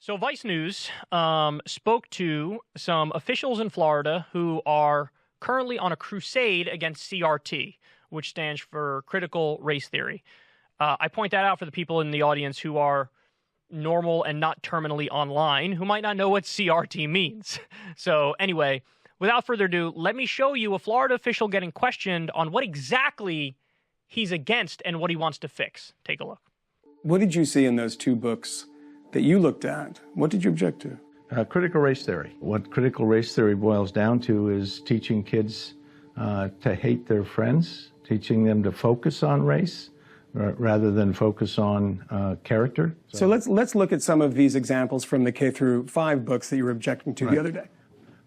So Vice News spoke to some officials in Florida who are currently on a crusade against CRT, which stands for critical race theory. I point that out for the people in the audience who are normal and not terminally online, who might not know what CRT means. So anyway, without further ado, let me show you a Florida official getting questioned on what exactly he's against and what he wants to fix. Take a look. What did you see in those two books that you looked at? What did you object to? Critical race theory. What critical race theory boils down to is teaching kids to hate their friends, teaching them to focus on race rather than focus on character. So let's look at some of these examples from the K through 5 books that you were objecting to the other day.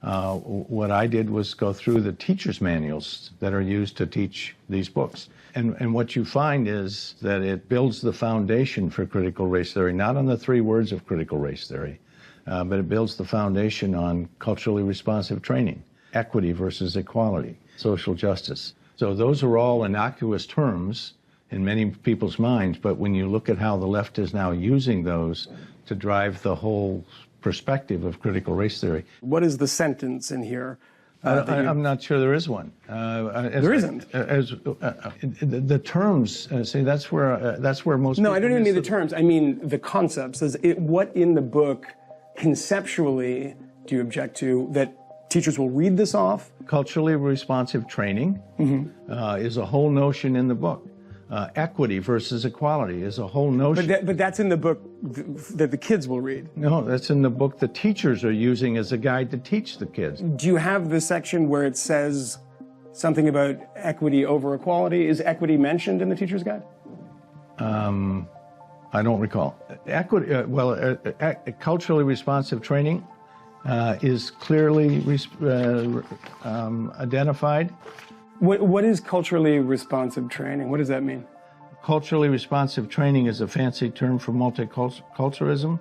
What I did was go through the teacher's manuals that are used to teach these books. And what you find is that it builds the foundation for critical race theory, not on the 3 words of critical race theory, but it builds the foundation on culturally responsive training, equity versus equality, social justice. So those are all innocuous terms in many people's minds, but when you look at how the left is now using those to drive the whole perspective of critical race theory. What is the sentence in here? I'm not sure there is one. There isn't. The terms, see, that's where most. No, I don't even mean the terms. I mean the concepts. What in the book conceptually do you object to that teachers will read this off? Culturally responsive training is a whole notion in the book. Equity versus equality is a whole notion. But that's in the book that the kids will read. No, that's in the book the teachers are using as a guide to teach the kids. Do you have the section where it says something about equity over equality? Is equity mentioned in the teacher's guide? I don't recall. Equity, culturally responsive training is clearly identified. What is culturally responsive training? What does that mean? Culturally responsive training is a fancy term for multiculturalism,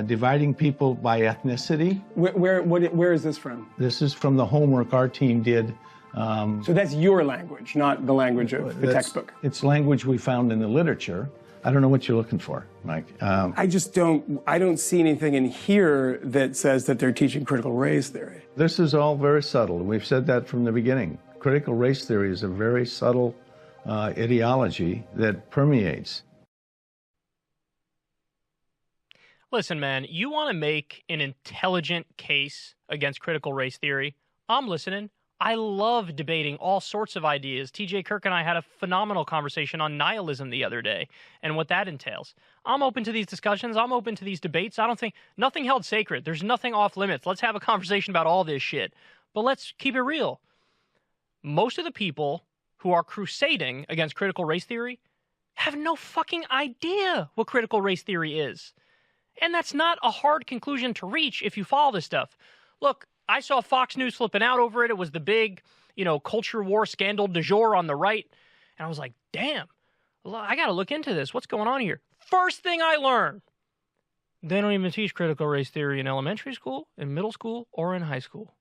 dividing people by ethnicity. Where is this from? This is from the homework our team did. So that's your language, not the language of the textbook. It's language we found in the literature. I don't know what you're looking for, Mike. I don't see anything in here that says that they're teaching critical race theory. This is all very subtle. We've said that from the beginning. Critical race theory is a very subtle ideology that permeates. Listen, man, you want to make an intelligent case against critical race theory? I'm listening. I love debating all sorts of ideas. TJ Kirk and I had a phenomenal conversation on nihilism the other day and what that entails. I'm open to these discussions. I'm open to these debates. I don't think nothing held sacred. There's nothing off limits. Let's have a conversation about all this shit. But let's keep it real. Most of the people who are crusading against critical race theory have no fucking idea what critical race theory is. And that's not a hard conclusion to reach if you follow this stuff. Look, I saw Fox News flipping out over it. It was the big, culture war scandal du jour on the right. And I was like, damn, I got to look into this. What's going on here? First thing I learned, they don't even teach critical race theory in elementary school, in middle school, or in high school.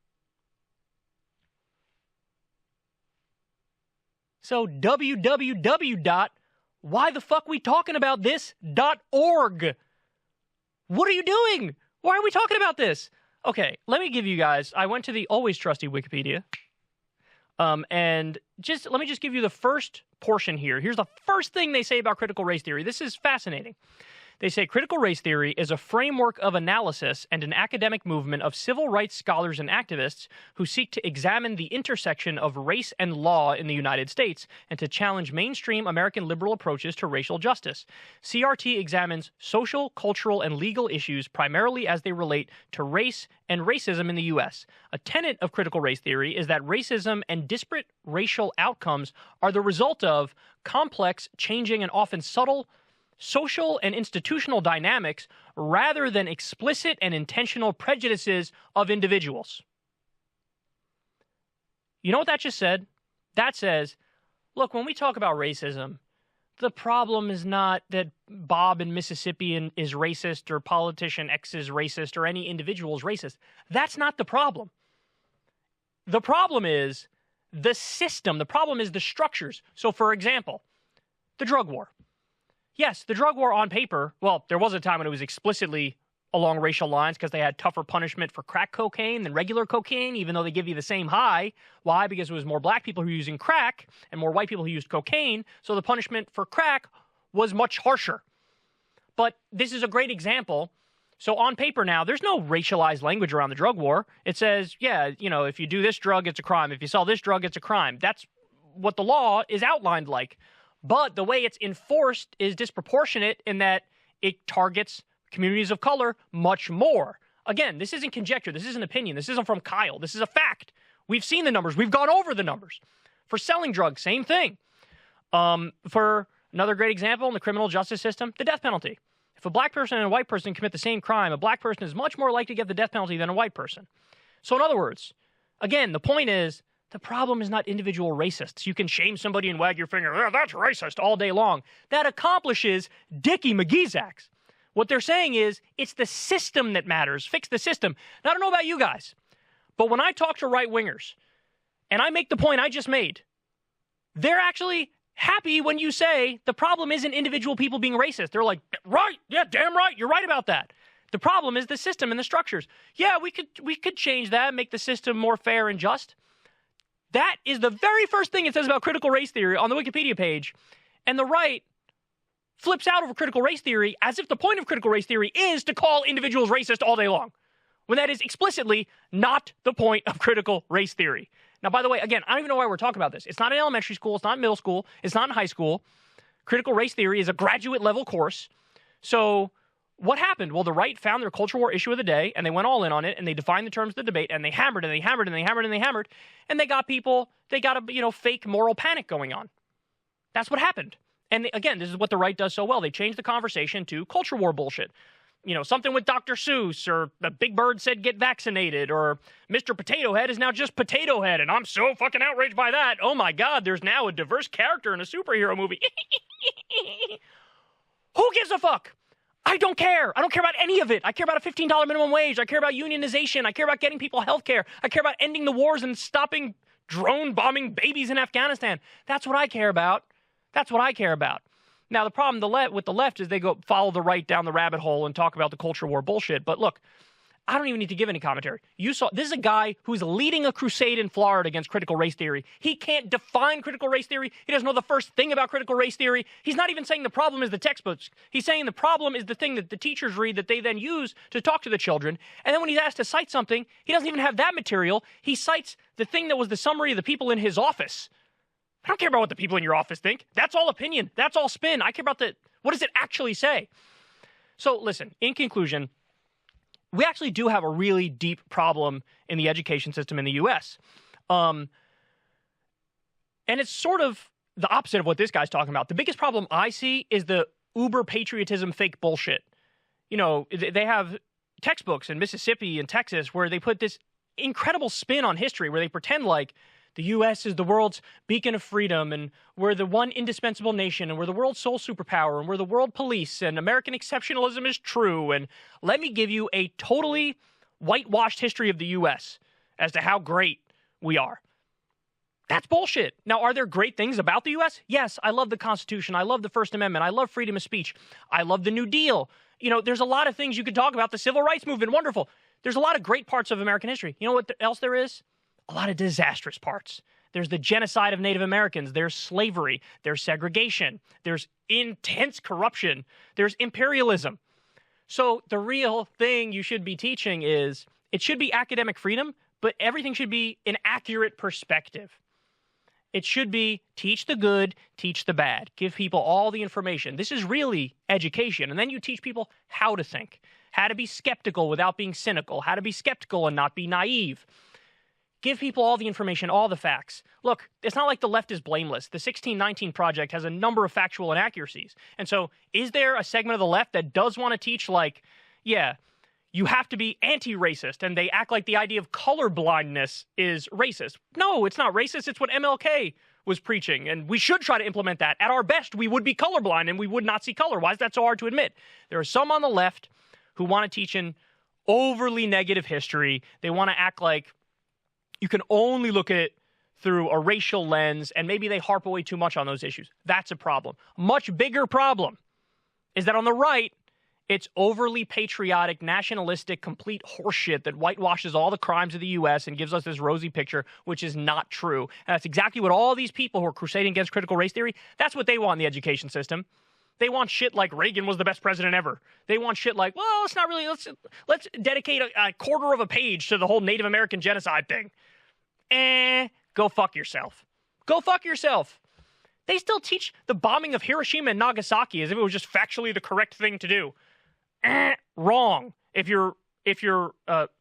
So www.whythefuckwetalingaboutthis.org. What are you doing? Why are we talking about this? Okay, let me give you guys, I went to the always trusty Wikipedia, and let me just give you the first portion here. Here's the first thing they say about critical race theory. This is fascinating. They say critical race theory is a framework of analysis and an academic movement of civil rights scholars and activists who seek to examine the intersection of race and law in the United States and to challenge mainstream American liberal approaches to racial justice. CRT examines social, cultural, and legal issues primarily as they relate to race and racism in the U.S. A tenet of critical race theory is that racism and disparate racial outcomes are the result of complex, changing, and often subtle social and institutional dynamics rather than explicit and intentional prejudices of individuals. You know what that just said? That says, look, when we talk about racism, the problem is not that Bob in Mississippi is racist or politician X is racist or any individual is racist. That's not the problem. The problem is the system. The problem is the structures. So, for example, the drug war. Yes, the drug war on paper, well, there was a time when it was explicitly, along racial lines because they had tougher punishment for crack cocaine than regular cocaine, even though they give you the same high. Why? Because it was more black people who were using crack and more white people who used cocaine, so the punishment for crack was much harsher. But this is a great example. So on paper now, there's no racialized language around the drug war. It says, yeah, if you do this drug, it's a crime. If you sell this drug, it's a crime. That's what the law is outlined like. But the way it's enforced is disproportionate in that it targets communities of color much more. Again, this isn't conjecture. This isn't opinion. This isn't from Kyle. This is a fact. We've seen the numbers. We've gone over the numbers. For selling drugs, same thing. For another great example in the criminal justice system, the death penalty. If a black person and a white person commit the same crime, a black person is much more likely to get the death penalty than a white person. So in other words, again, the point is, the problem is not individual racists. You can shame somebody and wag your finger, that's racist, all day long. That accomplishes Dickie McGee's acts. What they're saying is, it's the system that matters. Fix the system. Now, I don't know about you guys, but when I talk to right-wingers, and I make the point I just made, they're actually happy when you say the problem isn't individual people being racist. They're like, right, yeah, damn right, you're right about that. The problem is the system and the structures. Yeah, we could change that, make the system more fair and just. That is the very first thing it says about critical race theory on the Wikipedia page. And the right flips out over critical race theory as if the point of critical race theory is to call individuals racist all day long, when that is explicitly not the point of critical race theory. Now, by the way, again, I don't even know why we're talking about this. It's not in elementary school. It's not in middle school. It's not in high school. Critical race theory is a graduate level course. So what happened? Well, the right found their culture war issue of the day, and they went all in on it, and they defined the terms of the debate, and they hammered, and they hammered, and they hammered, and they hammered, and they got a fake moral panic going on. That's what happened. And again, this is what the right does so well. They changed the conversation to culture war bullshit. Something with Dr. Seuss, or the Big Bird said get vaccinated, or Mr. Potato Head is now just Potato Head, and I'm so fucking outraged by that. Oh my God, there's now a diverse character in a superhero movie. Who gives a fuck? I don't care. I don't care about any of it. I care about a $15 minimum wage. I care about unionization. I care about getting people health care. I care about ending the wars and stopping drone bombing babies in Afghanistan. That's what I care about. That's what I care about. Now, the problem with the left is they go follow the right down the rabbit hole and talk about the culture war bullshit. But look, I don't even need to give any commentary. This is a guy who's leading a crusade in Florida against critical race theory. He can't define critical race theory. He doesn't know the first thing about critical race theory. He's not even saying the problem is the textbooks. He's saying the problem is the thing that the teachers read that they then use to talk to the children. And then when he's asked to cite something, he doesn't even have that material. He cites the thing that was the summary of the people in his office. I don't care about what the people in your office think. That's all opinion. That's all spin. I care about what does it actually say? So listen, in conclusion, we actually do have a really deep problem in the education system in the U.S. And it's sort of the opposite of what this guy's talking about. The biggest problem I see is the uber patriotism fake bullshit. They have textbooks in Mississippi and Texas where they put this incredible spin on history where they pretend like the U.S. is the world's beacon of freedom, and we're the one indispensable nation, and we're the world's sole superpower, and we're the world police, and American exceptionalism is true, and let me give you a totally whitewashed history of the U.S. as to how great we are. That's bullshit. Now, are there great things about the U.S.? Yes, I love the Constitution. I love the First Amendment. I love freedom of speech. I love the New Deal. There's a lot of things you could talk about. The Civil Rights Movement, wonderful. There's a lot of great parts of American history. You know what else there is? A lot of disastrous parts. There's the genocide of Native Americans. There's slavery. There's segregation. There's intense corruption. There's imperialism. So the real thing you should be teaching is it should be academic freedom, but everything should be an accurate perspective. It should be teach the good, teach the bad. Give people all the information. This is really education. And then you teach people how to think, how to be skeptical without being cynical, how to be skeptical and not be naive. Give people all the information, all the facts. Look, it's not like the left is blameless. The 1619 Project has a number of factual inaccuracies. And so is there a segment of the left that does want to teach you have to be anti-racist, and they act like the idea of colorblindness is racist? No, it's not racist. It's what MLK was preaching, and we should try to implement that. At our best, we would be colorblind, and we would not see color. Why is that so hard to admit? There are some on the left who want to teach an overly negative history. They want to act like you can only look at it through a racial lens, and maybe they harp away too much on those issues. That's a problem. Much bigger problem is that on the right, It's overly patriotic, nationalistic, complete horseshit that whitewashes all the crimes of the U.S. and gives us this rosy picture, which is not true. And that's exactly what all these people who are crusading against critical race theory, that's what they want in the education system. They want shit like Reagan was the best president ever. They want shit like, well, it's not really, let's dedicate a quarter of a page to the whole Native American genocide thing. Go fuck yourself. Go fuck yourself. They still teach the bombing of Hiroshima and Nagasaki as if it was just factually the correct thing to do. Wrong. If you're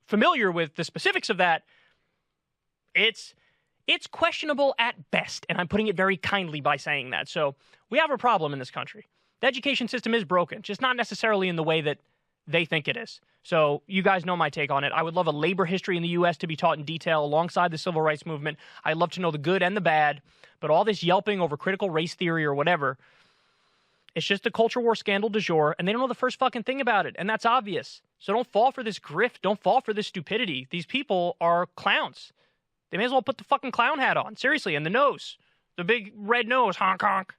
familiar with the specifics of that, it's questionable at best, and I'm putting it very kindly by saying that. So we have a problem in this country. The education system is broken, just not necessarily in the way that they think it is. So you guys know my take on it. I would love a labor history in the U.S. to be taught in detail alongside the civil rights movement. I'd love to know the good and the bad, but all this yelping over critical race theory or whatever, it's just a culture war scandal du jour, and they don't know the first fucking thing about it, and that's obvious. So don't fall for this grift. Don't fall for this stupidity. These people are clowns. They may as well put the fucking clown hat on. Seriously, and the nose. The big red nose, honk honk.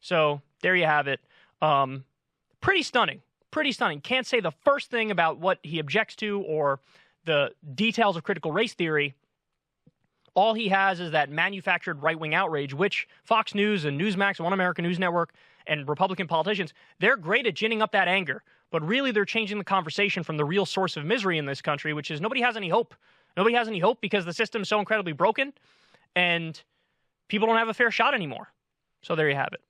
So there you have it. Pretty stunning. Pretty stunning. Can't say the first thing about what he objects to or the details of critical race theory. All he has is that manufactured right-wing outrage, which Fox News and Newsmax and One American News Network and Republican politicians, they're great at ginning up that anger. But really, they're changing the conversation from the real source of misery in this country, which is nobody has any hope. Nobody has any hope because the system's so incredibly broken and people don't have a fair shot anymore. So there you have it.